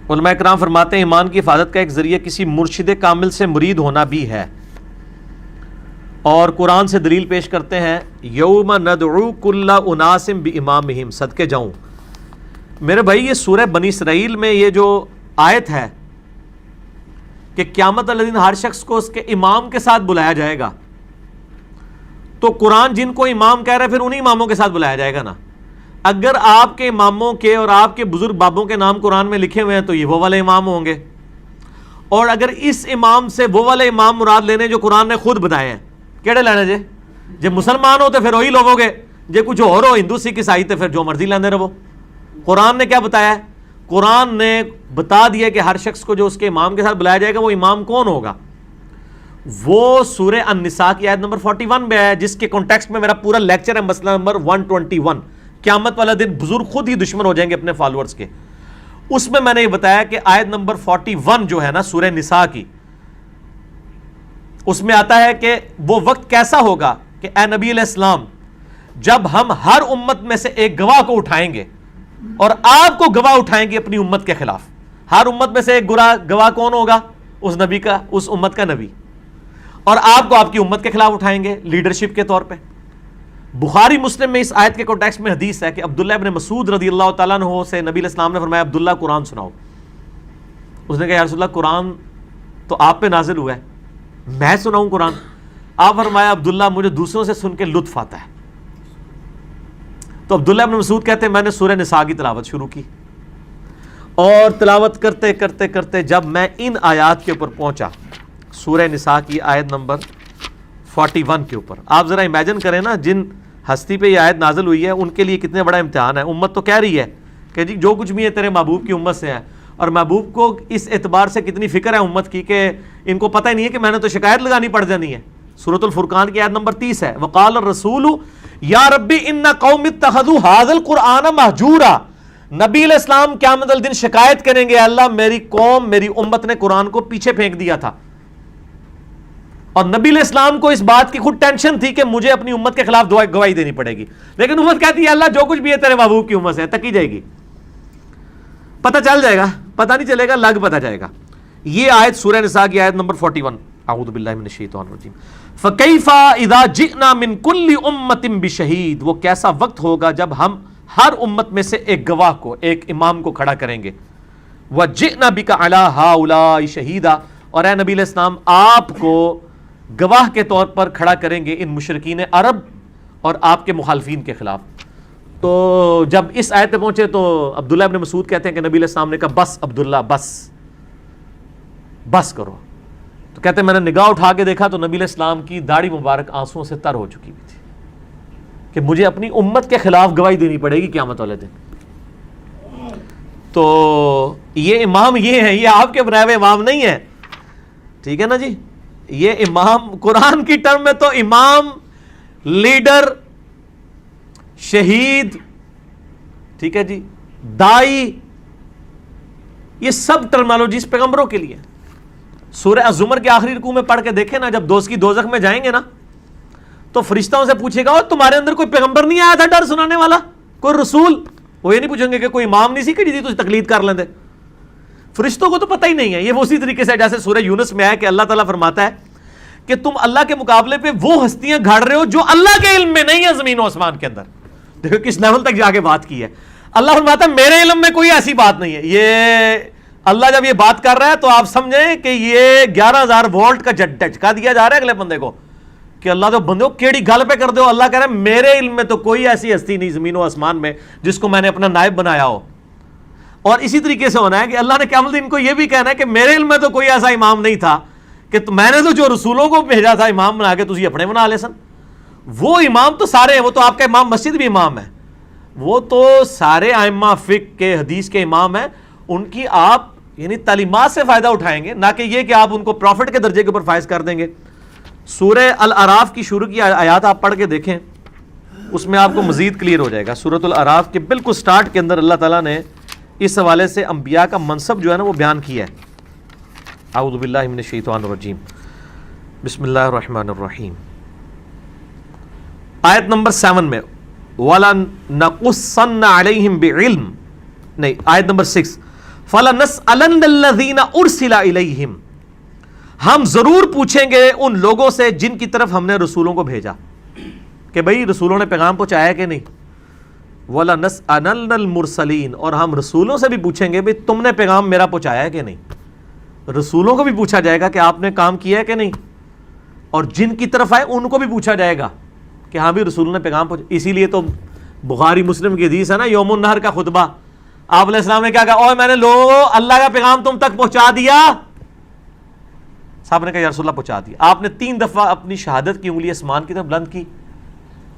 علماء کرام فرماتے ہیں ایمان کی حفاظت کا ایک ذریعہ کسی مرشد کامل سے مرید ہونا بھی ہے، اور قرآن سے دلیل پیش کرتے ہیں یوم ندعو کل اناس بامامہم، صدقے جاؤں میرے بھائی یہ سورہ بنی اسرائیل میں یہ جو آیت ہے کہ قیامت والے دن ہر شخص کو اس کے امام کے ساتھ بلایا جائے گا، تو قرآن جن کو امام کہہ رہا ہے پھر انہی اماموں کے ساتھ بلایا جائے گا نا۔ اگر آپ کے اماموں کے اور آپ کے بزرگ بابوں کے نام قرآن میں لکھے ہوئے ہیں تو یہ وہ والے امام ہوں گے، اور اگر اس امام سے وہ والے امام مراد لینے جو قرآن نے خود بتائے ہیں، کیڑے لینے جے جب مسلمان ہو تو پھر وہی لوگو گے، جے کچھ اور ہو ہندو سکھ عیسائی تو پھر جو مرضی لیندے رہو۔ قرآن نے کیا بتایا ہے؟ قرآن نے بتا دیا کہ ہر شخص کو جو اس کے امام کے ساتھ بلایا جائے گا وہ امام کون ہوگا، وہ سورہ النساء کی آیت نمبر 41 میں ہے، جس کے کانٹیکسٹ میں میرا پورا لیکچر ہے، مسئلہ نمبر 121، قیامت والا دن بزرگ خود ہی دشمن ہو جائیں گے اپنے فالوورز کے۔ اس میں نے یہ بتایا کہ آیت نمبر 41 جو ہے نا سورہ نساء کی، اس میں آتا ہے کہ وہ وقت کیسا ہوگا کہ اے نبی علیہ السلام جب ہم ہر امت میں سے ایک گواہ کو اٹھائیں گے اور آپ کو گواہ اٹھائیں گے اپنی امت کے خلاف۔ ہر امت میں سے ایک گواہ کون ہوگا؟ اس نبی کا، اس امت کا نبی، اور آپ کو آپ کی امت کے خلاف اٹھائیں گے لیڈرشپ کے طور پہ۔ بخاری مسلم میں اس آیت کے کانٹیکسٹ میں حدیث ہے کہ عبداللہ ابن مسعود رضی اللہ تعالیٰ عنہ سے نبی علیہ السلام نے فرمایا عبداللہ قرآن سناؤ۔ اس نے کہا یا رسول اللہ قرآن تو آپ پہ نازل ہوا ہے، میں سناؤں قرآن؟ آپ فرمایا عبداللہ مجھے دوسروں سے سن کے لطف آتا ہے۔ تو عبداللہ ابن مسعود کہتے ہیں میں نے سورہ نساء کی تلاوت شروع کی، اور تلاوت کرتے کرتے کرتے جب میں ان آیات کے اوپر پہنچا، سورہ نساء کی آیت نمبر 41 کے اوپر، آپ ذرا امیجن کریں نا جن ہستی پہ یہ آیت نازل ہوئی ہے ان کے لیے کتنے بڑا امتحان ہے۔ امت تو کہہ رہی ہے کہ جی جو کچھ بھی ہے تیرے محبوب کی امت سے ہے، اور محبوب کو اس اعتبار سے کتنی فکر ہے امت کی کہ ان کو پتہ ہی نہیں ہے کہ میں نے تو شکایت لگانی پڑ جانی ہے۔ سورۃ الفرقان کی آیت نمبر 30 ہے وقال الرسول یا ربی ان قوم اتخذوا ھذا القرآن مہجورا، نبی علیہ السلام قیامت الدن شکایت کریں گے اللہ میری قوم میری امت نے قرآن کو پیچھے پھینک دیا تھا، اور نبی علیہ السلام کو اس بات کی خود ٹینشن تھی کہ مجھے اپنی امت کے خلاف گواہی دینی پڑے گی، لیکن امت کہتی ہے اللہ جو کچھ بھی ہے تیرے محبوب کی امت سے تکی جائے گی، پتہ چل جائے گا، پتہ نہیں چلے گا لگ پتہ جائے گا۔ یہ آیت سورہ نساء کی آیت نمبر 41، اعوذ باللہ من الشیطان الرجیم، فَكَيْفَ إِذَا جِئْنَا مِن كُلِّ أُمَّةٍ بِشَهِيدٍ، وہ کیسا وقت ہوگا جب ہم ہر امت میں سے ایک گواہ کو، ایک امام کو کھڑا کریں گے، وَجِئْنَا بِكَ عَلَىٰ هَٰؤُلَاءِ شَهِيدًا، اور اے نبی علیہ السلام آپ کو گواہ کے طور پر کھڑا کریں گے ان مشرکین عرب اور آپ کے مخالفین کے خلاف۔ تو جب اس آیت پہ پہنچے تو عبداللہ ابن مسعود کہتے ہیں کہ نبی علیہ السلام نے کہا بس عبداللہ بس کرو۔ تو کہتے ہیں میں نے نگاہ اٹھا کے دیکھا تو نبی علیہ السلام کی داڑھی مبارک آنسوؤں سے تر ہو چکی ہوئی تھی کہ مجھے اپنی امت کے خلاف گواہی دینی پڑے گی قیامت والے دن۔ تو یہ امام یہ ہے، یہ آپ کے بنائے ہوئے امام نہیں ہے، ٹھیک ہے نا جی۔ یہ امام قرآن کی ٹرم میں تو امام، لیڈر، شہید، ٹھیک ہے جی، دائی، یہ سب ٹرمالوجیز پیغمبروں کے لیے۔ سورہ الزمر کے آخری رکوع میں پڑھ کے دیکھیں نا، جب دوزخی دوزخ میں جائیں گے نا تو فرشتوں سے پوچھے گا تمہارے اندر کوئی پیغمبر نہیں آیا تھا ڈر سنانے والا، کوئی رسول؟ وہ یہ نہیں پوچھیں گے کہ کوئی امام نہیں سی کہ جی تجھے تقلید کر لیندے۔ فرشتوں کو تو پتہ ہی نہیں ہے۔ یہ وہ اسی طریقے سے جیسے سورہ یونس میں ہے کہ اللہ تعالیٰ فرماتا ہے کہ تم اللہ کے مقابلے پہ وہ ہستیاں گھاڑ رہے ہو جو اللہ کے علم میں نہیں ہے زمین و آسمان کے اندر۔ دیکھو کس لیول تک جا کے بات کی ہے۔ اللہ فرماتا ہے میرے علم میں کوئی ایسی بات نہیں ہے۔ یہ اللہ جب یہ بات کر رہا ہے تو آپ سمجھیں کہ یہ 11,000 وولٹ کا جھٹکا دیا جا رہا ہے اگلے بندے کو کہ اللہ تو بندے کو کیڑی گل پہ کر دو۔ اللہ کہہ رہا ہے میرے علم میں تو کوئی ایسی ہستی نہیں زمین و آسمان میں جس کو میں نے اپنا نائب بنایا ہو۔ اور اسی طریقے سے ہونا ہے کہ اللہ نے قیامت ان کو یہ بھی کہنا ہے کہ میرے علم میں تو کوئی ایسا امام نہیں تھا کہ میں نے تو جو رسولوں کو بھیجا تھا امام بنا کے تجھے اپنے بنا لے سن۔ وہ امام تو سارے ہیں، وہ تو آپ کا امام مسجد بھی امام ہے، وہ تو سارے ائمہ فقہ کے حدیث کے امام ہیں۔ ان کی آپ یعنی تعلیمات سے فائدہ اٹھائیں گے، نہ کہ یہ کہ آپ ان کو پروفٹ کے درجے کے اوپر فائز کر دیں گے۔ سورہ الاعراف کی شروع کی آیات آپ پڑھ کے دیکھیں، اس میں آپ کو مزید کلیئر ہو جائے گا۔ سورۃ الاعراف کے بالکل سٹارٹ کے اندر اللہ تعالیٰ نے اس حوالے سے انبیاء کا منصب جو ہے نا وہ بیان کیا ہے۔ اعوذ باللہ من الشیطان الرجیم، بسم اللہ الرحمن الرحیم۔ آیت نمبر 7 میں وَلَنَقُصَّنَّ عَلَيْهِمْ بِعِلْمٍ، نہیں آیت نمبر 6، فَلَنَسْأَلَنَّ الَّذِينَ أُرْسِلَ إِلَيْهِمْ، ہم ضرور پوچھیں گے ان لوگوں سے جن کی طرف ہم نے رسولوں کو بھیجا، کہ بھئی رسولوں نے پیغام پہنچایا کہ نہیں. وَلَنَسْأَلَنَّ الْمُرْسَلِينَ، اور ہم رسولوں سے بھی پوچھیں گے بھئی تم نے پیغام میرا پہنچایا ہے کہ نہیں. رسولوں کو بھی پوچھا جائے گا کہ آپ نے کام کیا ہے کہ نہیں، اور جن کی طرف آئے ان کو بھی پوچھا جائے گا کہ ہاں بھی رسولوں نے پیغام پہنچایا. اسی لیے تو بخاری مسلم کی حدیث ہے نا، یوم النہر کا خطبہ، آپ علیہ السلام نے کیا کہا، اوہ میں نے لوگوں اللہ کا پیغام تم تک پہنچا دیا. صاحب نے کہا یا رسول اللہ پہنچا دیا. آپ نے 3 دفعہ اپنی شہادت کی انگلی آسمان کی طرف بلند کی،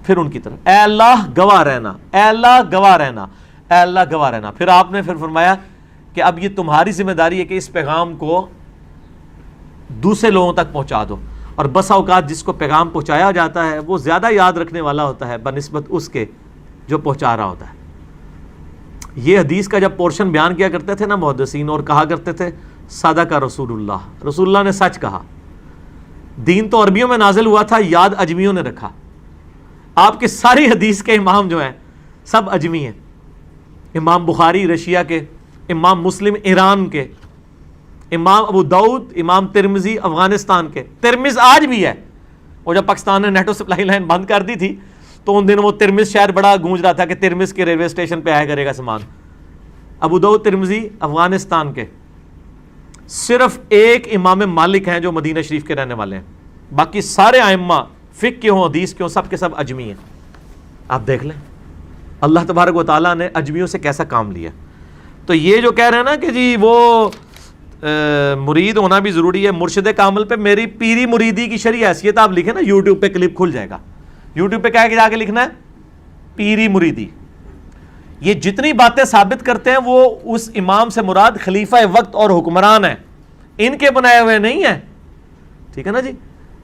پھر ان کی طرف، اے اللہ گواہ رہنا، اے اللہ گواہ رہنا، اے اللہ گواہ رہنا. پھر آپ نے فرمایا کہ اب یہ تمہاری ذمہ داری ہے کہ اس پیغام کو دوسرے لوگوں تک پہنچا دو. اور بسا اوقات جس کو پیغام پہنچایا جاتا ہے وہ زیادہ یاد رکھنے والا ہوتا ہے بنسبت اس کے جو پہنچا رہا ہوتا ہے. یہ حدیث کا جب پورشن بیان کیا کرتے تھے نا محدثین، اور کہا کرتے تھے صدق رسول اللہ، رسول اللہ نے سچ کہا. دین تو عربیوں میں نازل ہوا تھا، یاد اجمیوں نے رکھا. آپ کے ساری حدیث کے امام جو ہیں سب اجمی ہیں. امام بخاری رشیا کے، امام مسلم ایران کے، امام ابو داؤد، امام ترمذی افغانستان کے. ترمذ آج بھی ہے، وہ جب پاکستان نے نیٹو سپلائی لائن بند کر دی تھی تو ان دنوں وہ ترمذ شہر بڑا گونج رہا تھا کہ ترمذ کے ریلوے اسٹیشن پہ آیا کرے گا سامان. ابو داؤد ترمذی افغانستان کے. صرف ایک امام مالک ہیں جو مدینہ شریف کے رہنے والے ہیں، باقی سارے ائمہ فقہ کے ہوں حدیث کے ہوں سب کے سب اجمی ہیں. آپ دیکھ لیں اللہ تبارک و تعالیٰ نے اجمیوں سے کیسا کام لیا. تو یہ جو کہہ رہے ہیں نا کہ جی وہ مرید ہونا بھی ضروری ہے، مرشد کامل پہ میری پیری مریدی کی شرعی حیثیت آپ لکھیں نا، یوٹیوب پہ کلپ کھل جائے گا. یوٹیوب پہ کیا ہے کہ جا کے لکھنا ہے پیری مریدی. یہ جتنی باتیں ثابت کرتے ہیں وہ اس امام سے مراد خلیفہ وقت اور حکمران ہیں، ان کے بنائے ہوئے نہیں ہیں. ٹھیک ہے نا جی.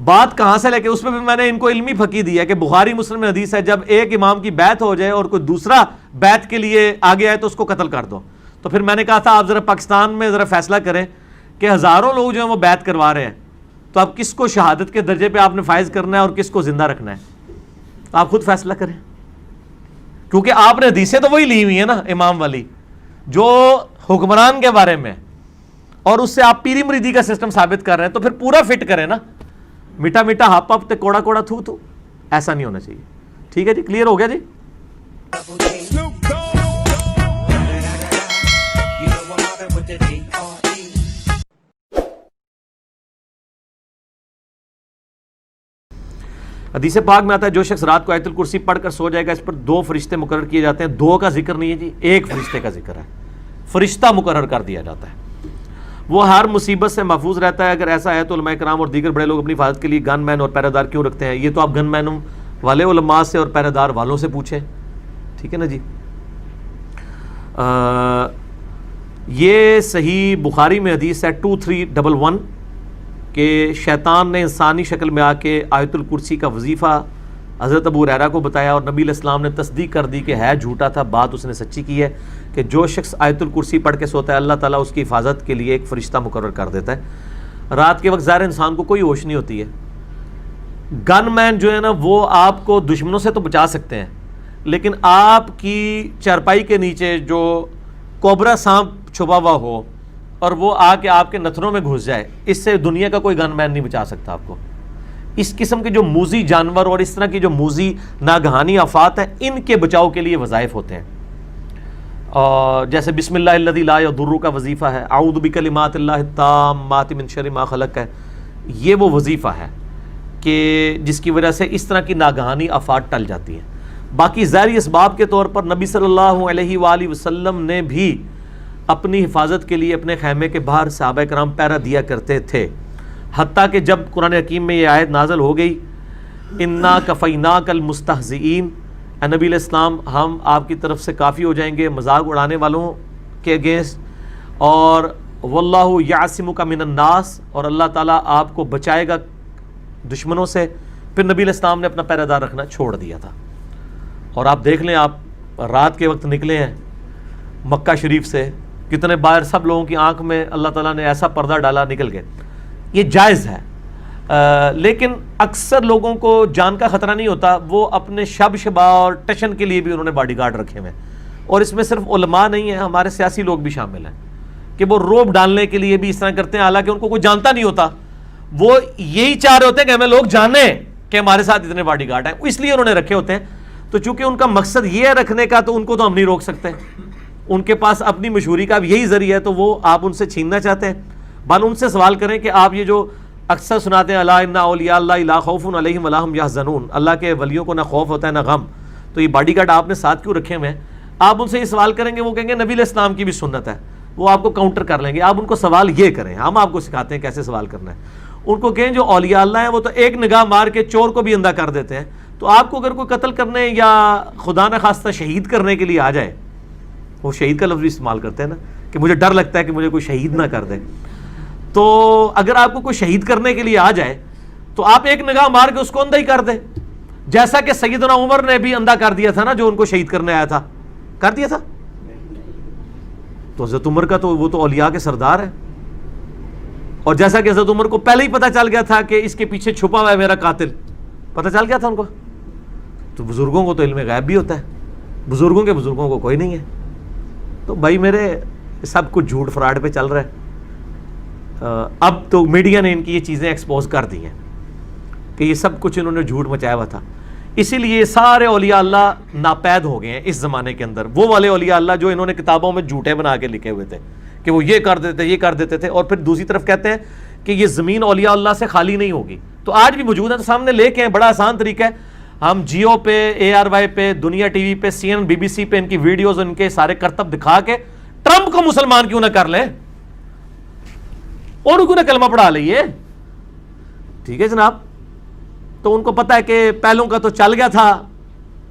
بات کہاں سے لے کے اس میں بھی میں نے ان کو علمی فقہ دیا کہ بخاری مسلم میں حدیث ہے جب ایک امام کی بیعت ہو جائے اور کوئی دوسرا بیعت کے لیے آگے آئے تو اس کو قتل کر دو. تو پھر میں نے کہا تھا آپ ذرا پاکستان میں ذرا فیصلہ کریں کہ ہزاروں لوگ جو ہیں وہ بیعت کروا رہے ہیں، تو اب کس کو شہادت کے درجے پہ آپ نے فائز کرنا ہے اور کس کو زندہ رکھنا ہے، آپ خود فیصلہ کریں. کیونکہ آپ نے حدیثیں تو وہی لی ہوئی ہیں نا امام والی جو حکمران کے بارے میں، اور اس سے آپ پیری مریدی کا سسٹم ثابت کر رہے ہیں، تو پھر پورا فٹ کریں نا. میٹھا میٹھا ہپ ہپ تے کوڑا کوڑا تھو تھو، ایسا نہیں ہونا چاہیے. ٹھیک ہے جی، کلیئر ہو گیا جی. حدیث پاک میں آتا ہے جو شخص رات کو آیت الکرسی پڑھ کر سو جائے گا اس پر 2 فرشتے مقرر کیے جاتے ہیں. 2 کا ذکر نہیں ہے جی، 1 فرشتے کا ذکر ہے. فرشتہ مقرر کر دیا جاتا ہے، وہ ہر مصیبت سے محفوظ رہتا ہے. اگر ایسا ہے تو علماء کرام اور دیگر بڑے لوگ اپنی حفاظت کے لیے گن مین اور پہرہ دار کیوں رکھتے ہیں؟ یہ تو آپ گن مینوں والے علماء سے اور پہرہ دار والوں سے پوچھیں. ٹھیک ہے نا جی. یہ صحیح بخاری میں حدیث ہے 2311 کہ شیطان نے انسانی شکل میں آ کے آیت الکرسی کا وظیفہ حضرت ابو ہریرہ کو بتایا، اور نبی علیہ السلام نے تصدیق کر دی کہ ہے جھوٹا تھا، بات اس نے سچی کی ہے کہ جو شخص آیت الکرسی پڑھ کے سوتا ہے اللہ تعالیٰ اس کی حفاظت کے لیے ایک فرشتہ مقرر کر دیتا ہے. رات کے وقت ظاہر انسان کو کوئی ہوش نہیں ہوتی ہے. گن مین جو ہے نا وہ آپ کو دشمنوں سے تو بچا سکتے ہیں، لیکن آپ کی چارپائی کے نیچے جو کوبرا سانپ چھپا ہوا ہو اور وہ آ کے آپ کے نتھنوں میں گھس جائے، اس سے دنیا کا کوئی گن مین نہیں بچا سکتا آپ کو. اس قسم کے جو موذی جانور اور اس طرح کی جو موذی ناگہانی آفات ہیں ان کے بچاؤ کے لیے وظائف ہوتے ہیں. اور جیسے بسم اللہ الذی لا یضر کا وظیفہ ہے، اعوذ بکلمات اللہ التامات من شر ما خلق ہے. یہ وہ وظیفہ ہے کہ جس کی وجہ سے اس طرح کی ناگہانی آفات ٹل جاتی ہیں. باقی ظاہری اسباب کے طور پر نبی صلی اللہ علیہ وآلہ وسلم نے بھی اپنی حفاظت کے لیے اپنے خیمے کے باہر صحابہ کرام پہرا دیا کرتے تھے، حتیٰ کہ جب قرآن حکیم میں یہ آیت نازل ہو گئی انا کفیناک المستہزئین، اے نبی علیہ السلام ہم آپ کی طرف سے کافی ہو جائیں گے مذاق اڑانے والوں کے اگینسٹ، اور واللہ یعصمک من الناس، اور اللہ تعالیٰ آپ کو بچائے گا دشمنوں سے. پھر نبی علیہ السلام نے اپنا پہرہ دار رکھنا چھوڑ دیا تھا. اور آپ دیکھ لیں، آپ رات کے وقت نکلے ہیں مکہ شریف سے، کتنے باہر سب لوگوں کی آنکھ میں اللہ تعالیٰ نے ایسا پردہ ڈالا نکل گئے. یہ جائز ہے، لیکن اکثر لوگوں کو جان کا خطرہ نہیں ہوتا، وہ اپنے شب شبا اور ٹشن کے لیے بھی انہوں نے باڈی گارڈ رکھے ہوئے ہیں. اور اس میں صرف علماء نہیں ہیں، ہمارے سیاسی لوگ بھی شامل ہیں. کہ وہ روب ڈالنے کے لیے بھی اس طرح کرتے ہیں، حالانکہ ان کو کوئی جانتا نہیں ہوتا. وہ یہی چاہ رہے ہوتے ہیں کہ ہمیں لوگ جانیں کہ ہمارے ساتھ اتنے باڈی گارڈ ہیں، اس لیے انہوں نے رکھے ہوتے ہیں. تو چونکہ ان کا مقصد یہ ہے رکھنے کا، تو ان کو تو ہم نہیں روک سکتے. ان کے پاس اپنی مشہوری کا بھی یہی ذریعہ ہے، تو وہ آپ ان سے چھیننا چاہتے ہیں. بل ان سے سوال کریں کہ آپ یہ جو اکثر سناتے ہیں الا ان اولیاء اللہ لا خوف علیہم ولا هم یحزنون، اللہ کے ولیوں کو نہ خوف ہوتا ہے نہ غم، تو یہ باڈی گارڈ آپ نے ساتھ کیوں رکھے ہوئے ہیں؟ آپ ان سے یہ سوال کریں گے، وہ کہیں گے نبی علیہ السلام کی بھی سنت ہے. وہ آپ کو کاؤنٹر کر لیں گے. آپ ان کو سوال یہ کریں، ہم آپ کو سکھاتے ہیں کیسے سوال کرنا ہے. ان کو کہیں جو اولیاء اللہ ہیں وہ تو ایک نگاہ مار کے چور کو بھی اندھا کر دیتے ہیں، تو آپ کو اگر کوئی قتل کرنے یا خدا نہ خواستہ شہید کرنے کے لیے آ جائے، وہ شہید کا لفظ بھی استعمال کرتے ہیں نا کہ مجھے ڈر لگتا ہے کہ مجھے کوئی شہید نہ کر دے، تو اگر آپ کو کوئی شہید کرنے کے لیے آ جائے تو آپ ایک نگاہ مار کے اس کو اندھا ہی کر دیں، جیسا کہ سیدنا عمر نے بھی اندھا کر دیا تھا نا جو ان کو شہید کرنے آیا تھا، کر دیا تھا. تو حضرت عمر کا تو وہ تو اولیاء کے سردار ہے، اور جیسا کہ حضرت عمر کو پہلے ہی پتہ چل گیا تھا کہ اس کے پیچھے چھپا ہوا ہے میرا قاتل، پتہ چل گیا تھا ان کو. تو بزرگوں کو تو علم غیب بھی ہوتا ہے، بزرگوں کو کوئی نہیں ہے. تو بھائی میرے سب کچھ جھوٹ فراڈ پہ چل رہا ہے. اب تو میڈیا نے ان کی یہ چیزیں ایکسپوز کر دی ہیں کہ یہ سب کچھ انہوں نے جھوٹ مچایا ہوا تھا. اسی لیے سارے اولیاء اللہ ناپید ہو گئے ہیں اس زمانے کے اندر. وہ والے اولیاء اللہ جو انہوں نے کتابوں میں جھوٹے بنا کے لکھے ہوئے تھے کہ وہ یہ کر دیتے تھے، اور پھر دوسری طرف کہتے ہیں کہ یہ زمین اولیاء اللہ سے خالی نہیں ہوگی. تو آج بھی موجود ہے، تو سامنے لے کے ہیں. بڑا آسان طریقہ ہے، ہم جیو پہ، ARY پہ، دنیا ٹی وی پہ، CNN BBC پہ ان کی ویڈیوز، ان کے سارے کرتب دکھا کے ٹرمپ کو مسلمان کیوں نہ کر لیں اور کیوں نہ کلمہ پڑھا لئیے. ٹھیک ہے جناب. تو ان کو پتا ہے کہ پہلوں کا تو چل گیا تھا،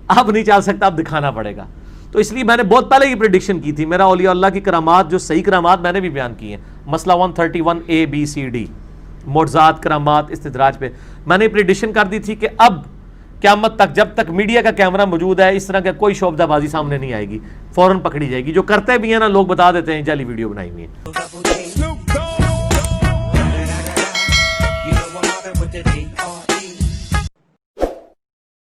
اب نہیں چل سکتا، اب دکھانا پڑے گا. تو اس لیے میں نے بہت پہلے یہ پریڈکشن کی تھی. میرا اولیاء اللہ کی کرامات، جو صحیح کرامات میں نے بھی بیان کی ہیں، مسئلہ 131A-B-C-D، معجزات، کرامات، استدراج پہ میں نے پریڈکشن کر دی تھی کہ اب قیامت تک جب تک میڈیا کا کیمرہ موجود ہے اس طرح کا کوئی شعبدہ بازی سامنے نہیں آئے گی، فوراً پکڑی جائے گی. جو کرتے بھی ہیں نا لوگ بتا دیتے ہیں جعلی ویڈیو بنائی ہوئی ہے.